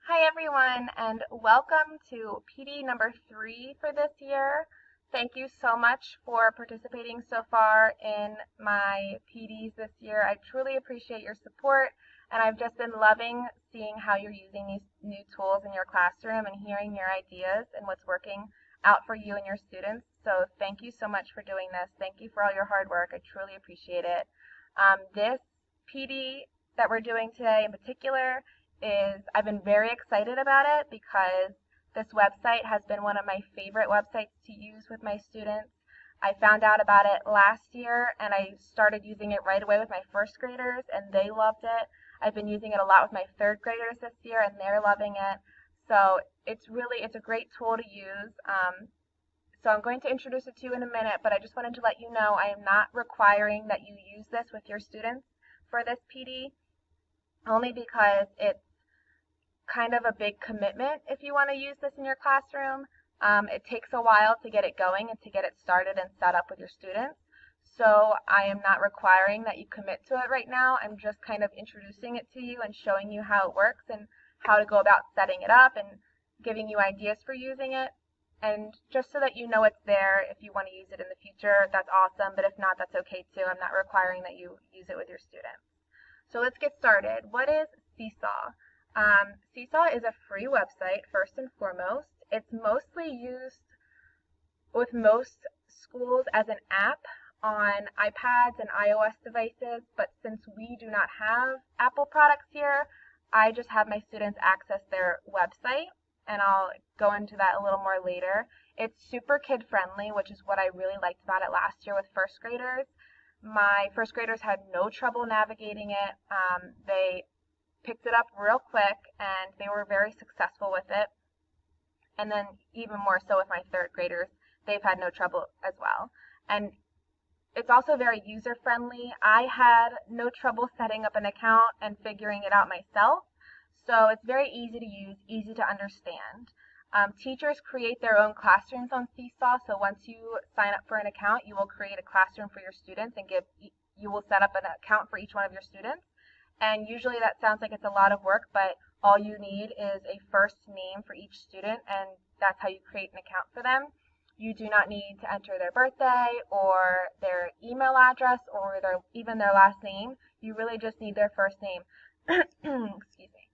Hi everyone, and welcome to PD number 3 for this year. Thank you so much for participating so far in my PDs this year. I truly appreciate your support, and I've just been loving seeing how you're using these new tools in your classroom and hearing your ideas and what's working out for you and your students. So thank you so much for doing this. Thank you for all your hard work. I truly appreciate it. This PD that we're doing today in particular I've been very excited about it because this website has been one of my favorite websites to use with my students. I found out about it last year and I started using it right away with my first graders and they loved it. I've been using it a lot with my third graders this year and they're loving it. So it's a great tool to use. So I'm going to introduce it to you in a minute, but I just wanted to let you know I am not requiring that you use this with your students for this PD, only because it's kind of a big commitment if you want to use this in your classroom. It takes a while to get it going and to get it started and set up with your students. So I am not requiring that you commit to it right now. I'm just kind of introducing it to you and showing you how it works and how to go about setting it up and giving you ideas for using it. And just so that you know it's there, if you want to use it in the future, that's awesome. But if not, that's okay too. I'm not requiring that you use it with your students. So let's get started. What is SeeSaw? SeeSaw is a free website, first and foremost. It's mostly used with most schools as an app on iPads and iOS devices, but since we do not have Apple products here, I just have my students access their website, and I'll go into that a little more later. It's super kid-friendly, which is what I really liked about it last year with first graders. My first graders had no trouble navigating it. They picked it up real quick and they were very successful with it. And then even more so with my third graders, they've had no trouble as well. And it's also very user friendly. I had no trouble setting up an account and figuring it out myself. So it's very easy to use, easy to understand. Teachers create their own classrooms on SeeSaw, so once you sign up for an account, you will create a classroom for your students and you will set up an account for each one of your students. And usually that sounds like it's a lot of work, but all you need is a first name for each student, and that's how you create an account for them. You do not need to enter their birthday or their email address or even their last name. You really just need their first name. Excuse me.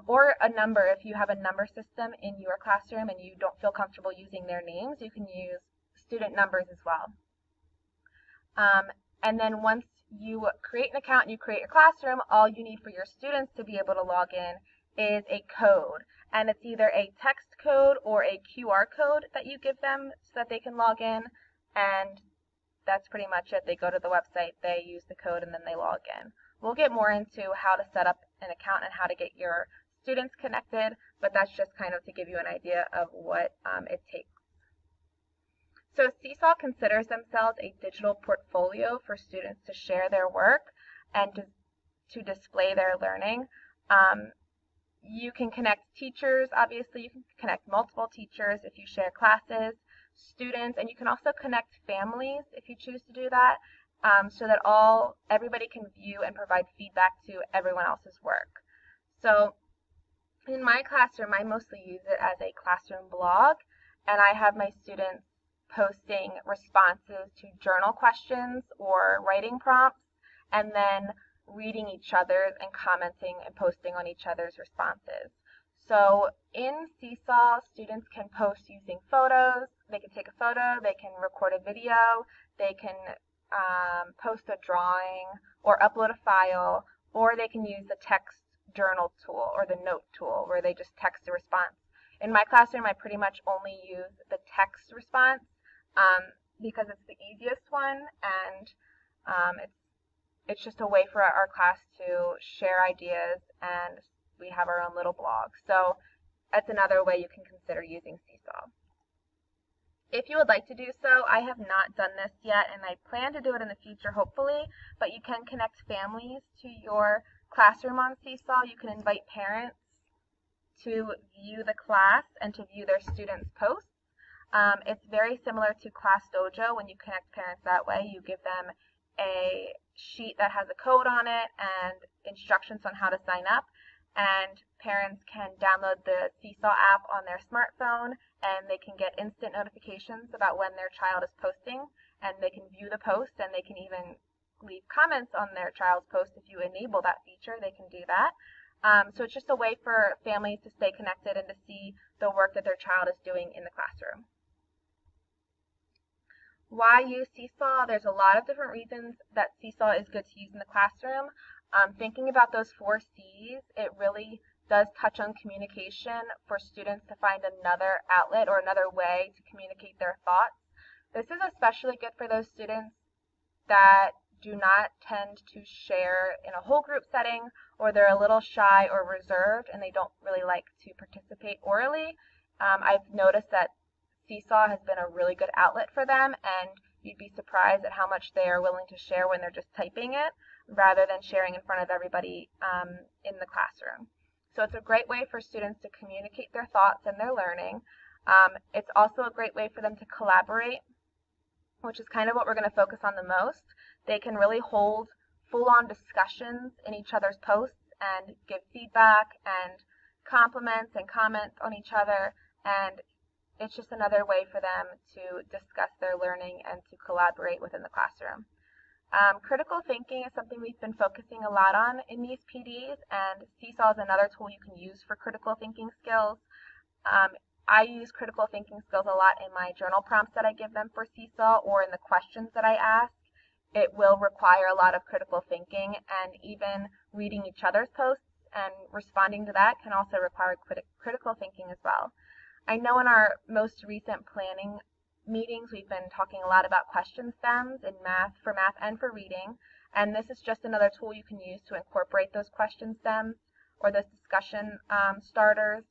Or a number. If you have a number system in your classroom and you don't feel comfortable using their names, you can use student numbers as well. And then once you create an account and you create your classroom, all you need for your students to be able to log in is a code. And it's either a text code or a QR code that you give them so that they can log in. And that's pretty much it. They go to the website, they use the code, and then they log in. We'll get more into how to set up an account and how to get your students connected, but that's just kind of to give you an idea of what it takes. So SeeSaw considers themselves a digital portfolio for students to share their work and to display their learning. You can connect teachers, obviously. You can connect multiple teachers if you share classes, students, and you can also connect families if you choose to do that, so that everybody can view and provide feedback to everyone else's work. So in my classroom, I mostly use it as a classroom blog, and I have my students posting responses to journal questions or writing prompts, and then reading each other's and commenting and posting on each other's responses. So in SeeSaw, students can post using photos. They can take a photo, they can record a video, they can post a drawing or upload a file, or they can use the text journal tool or the note tool where they just text a response. In my classroom, I pretty much only use the text response because it's the easiest one, and it's just a way for our class to share ideas, and we have our own little blog. So that's another way you can consider using SeeSaw. If you would like to do so, I have not done this yet, and I plan to do it in the future, hopefully, but you can connect families to your classroom on SeeSaw. You can invite parents to view the class and to view their students' posts. It's very similar to Class Dojo. When you connect parents that way, you give them a sheet that has a code on it and instructions on how to sign up. and parents can download the SeeSaw app on their smartphone, and they can get instant notifications about when their child is posting, and they can view the post, and they can even leave comments on their child's post. If you enable that feature, they can do that. So it's just a way for families to stay connected and to see the work that their child is doing in the classroom. Why use SeeSaw? There's a lot of different reasons that SeeSaw is good to use in the classroom. Thinking about those 4 C's, it really does touch on communication for students to find another outlet or another way to communicate their thoughts. This is especially good for those students that do not tend to share in a whole group setting, or they're a little shy or reserved and they don't really like to participate orally. I've noticed that SeeSaw has been a really good outlet for them, and you'd be surprised at how much they are willing to share when they're just typing it rather than sharing in front of everybody in the classroom. So it's a great way for students to communicate their thoughts and their learning. It's also a great way for them to collaborate, which is kind of what we're going to focus on the most. They can really hold full-on discussions in each other's posts and give feedback and compliments and comment on each other, and it's just another way for them to discuss their learning and to collaborate within the classroom. Critical thinking is something we've been focusing a lot on in these PDs, and SeeSaw is another tool you can use for critical thinking skills. I use critical thinking skills a lot in my journal prompts that I give them for SeeSaw, or in the questions that I ask. It will require a lot of critical thinking, and even reading each other's posts and responding to that can also require critical thinking as well. I know in our most recent planning meetings we've been talking a lot about question stems in math and for reading, and this is just another tool you can use to incorporate those question stems or those discussion starters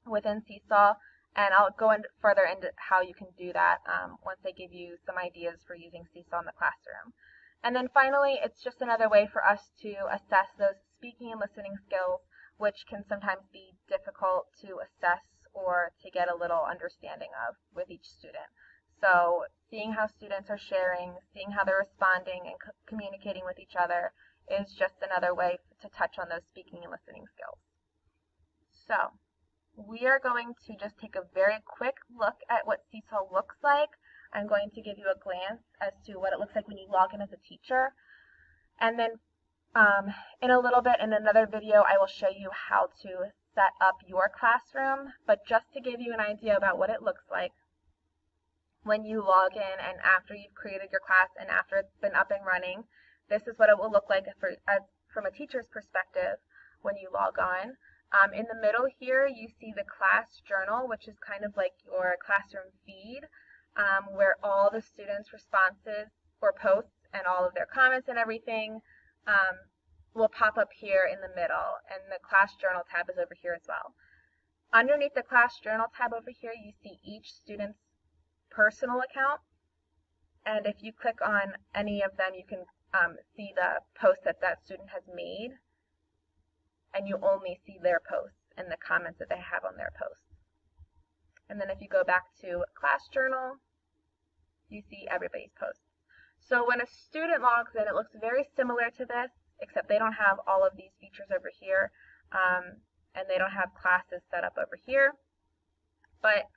within SeeSaw, and I'll go further into how you can do that once I give you some ideas for using SeeSaw in the classroom. And then finally, it's just another way for us to assess those speaking and listening skills, which can sometimes be difficult to assess or to get a little understanding of with each student. So seeing how students are sharing, seeing how they're responding and communicating with each other is just another way to touch on those speaking and listening skills. So we are going to just take a very quick look at what SeeSaw looks like. I'm going to give you a glance as to what it looks like when you log in as a teacher. And then in a little bit in another video I will show you how to set up your classroom, but just to give you an idea about what it looks like when you log in and after you've created your class and after it's been up and running, this is what it will look like from a teacher's perspective when you log on. In the middle here you see the class journal, which is kind of like your classroom feed, where all the students' responses or posts and all of their comments and everything will pop up here in the middle, and the class journal tab is over here as well. Underneath the class journal tab over here you see each student's personal account, and if you click on any of them you can see the post that student has made, and you only see their posts and the comments that they have on their posts. And then if you go back to class journal, you see everybody's posts. So when a student logs in, it looks very similar to this, except they don't have all of these features over here, and they don't have classes set up over here, but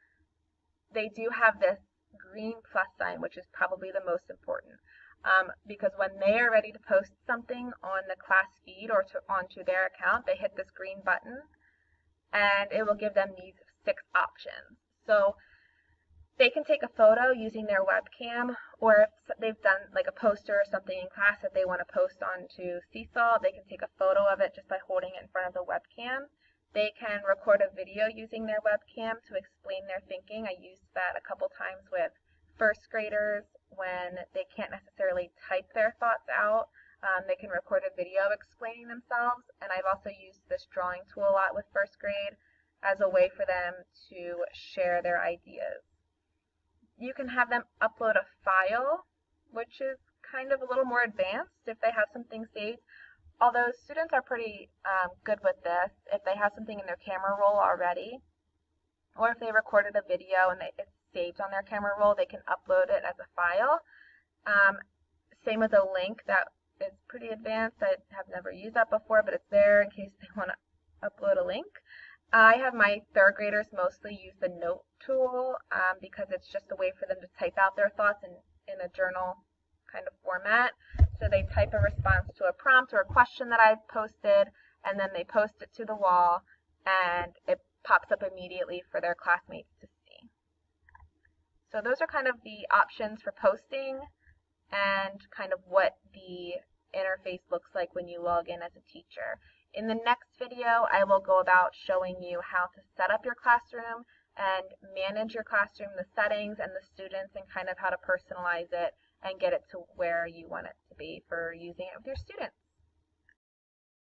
they do have this green plus sign, which is probably the most important, because when they are ready to post something on the class feed or onto their account, they hit this green button, and it will give them these 6 options. So they can take a photo using their webcam, or if they've done like a poster or something in class that they want to post onto SeeSaw, they can take a photo of it just by holding it in front of the webcam. They can record a video using their webcam to explain their thinking. I used that a couple times with first graders when they can't necessarily type their thoughts out. They can record a video explaining themselves, and I've also used this drawing tool a lot with first grade as a way for them to share their ideas. You can have them upload a file, which is kind of a little more advanced if they have something saved. Although students are pretty good with this, if they have something in their camera roll already, or if they recorded a video and it's saved on their camera roll, they can upload it as a file. Same with a link that is pretty advanced. I have never used that before, but it's there in case they want to upload a link. I have my third graders mostly use the note tool because it's just a way for them to type out their thoughts in a journal kind of format. So they type a response to a prompt or a question that I've posted, and then they post it to the wall, and it pops up immediately for their classmates to see. So those are kind of the options for posting and kind of what the interface looks like when you log in as a teacher. In the next video, I will go about showing you how to set up your classroom and manage your classroom, the settings and the students, and kind of how to personalize it and get it to where you want it to be for using it with your students.